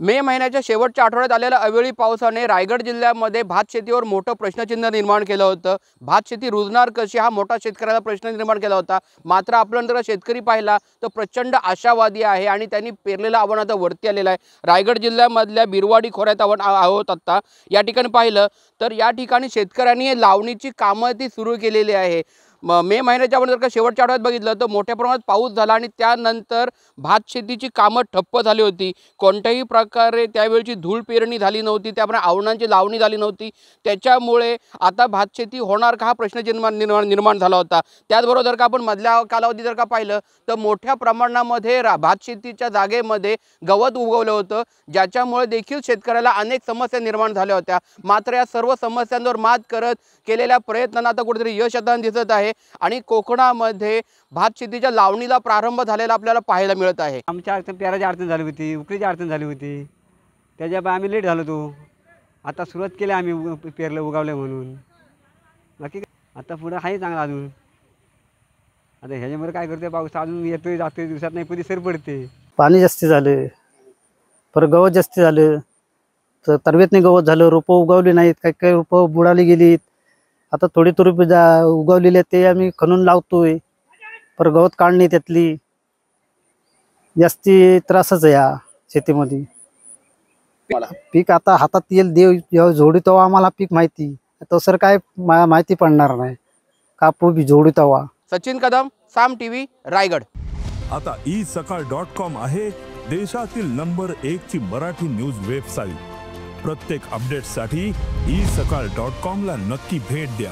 मे महिन्याच्या शेवटच्या आठवड्यात आलेल्या अवेळी पावसाने रायगड जिल्ह्यामध्ये भात शेतीवर मोठं प्रश्नचिन्ह निर्माण केलं होतं। भात शेती रुजणार कशी हा मोठा शेतकऱ्याला प्रश्न निर्माण केला होता। मात्र आपण जर शेतकरी पाहिला तर प्रचंड आशावादी आहे आणि त्यांनी पेरलेलं आव्हान आता वरती आलेलं आहे। रायगड जिल्ह्यामधल्या बिरवाडी खोऱ्यात आपण आहोत आता। या ठिकाणी पाहिलं तर या ठिकाणी शेतकऱ्यांनी लावणीची कामं ती सुरू केलेली आहे। मे महिन्याच्या आपण जर का शेवटच्या आठवड्यात बघितलं तर मोठ्या प्रमाणात पाऊस झाला आणि त्यानंतर भात शेतीची कामं ठप्प झाली होती। कोणत्याही प्रकारे त्यावेळची धूळ पेरणी झाली नव्हती, त्याप्रमाणे आवणांची लावणी झाली नव्हती। त्याच्यामुळे आता भात शेती होणार का हा प्रश्न निर्माण झाला होता। त्याचबरोबर जर का आपण मधल्या कालावधी जर का पाहिलं तर मोठ्या प्रमाणामध्ये भात शेतीच्या जागेमध्ये गवत उगवलं होतं, ज्याच्यामुळे देखील शेतकऱ्याला अनेक समस्या निर्माण झाल्या होत्या। मात्र या सर्व समस्यांवर मात करत केलेल्या प्रयत्नांना आता कुठेतरी यश येताना दिसत आहे आणि कोकणामध्ये भात शेतीच्या लावणीला प्रारंभ झालेला आपल्याला पाहायला मिळत आहे। आमच्या अडचण पेराची अडचण झाली होती, उकळीची अडचण झाली होती, त्याच्यामुळे आम्ही लेट झालो तो। आता सुरुवात केली आम्ही पेरलं उगावलं म्हणून। बाकी आता पुढं आहे चांगला अजून। आता ह्याच्यामुळे काय करते, पाऊस अजून येतोय जातोय, दिवसात नाही कधी सर पडते। पाणी जास्त झालं, पर गवत जास्त झालं, तर तरवेतने गवत झालं, रोपं उगवली नाहीत, काही काही रोपं बुडाली गेलीत। आता थोडी थोडी उगवलेली आहेत ते आम्ही खणून लावतोय, पर गवत काढणे त्यातली जास्ती त्रासच आहे या शेतीमध्ये। पीक आता हातात येईल देव जेव्हा जोडी तेव्हा आम्हाला पीक माहिती, तसं काय माहिती पडणार नाही। कापू बी जोडी तेव्हा। सचिन कदम, साम टीव्ही, रायगड। आता isakal.com आहे देशातील नंबर 1 ची मराठी न्यूज वेबसाईट। प्रत्येक अपडेटसाठी isakal.com ला नक्की भेट द्या।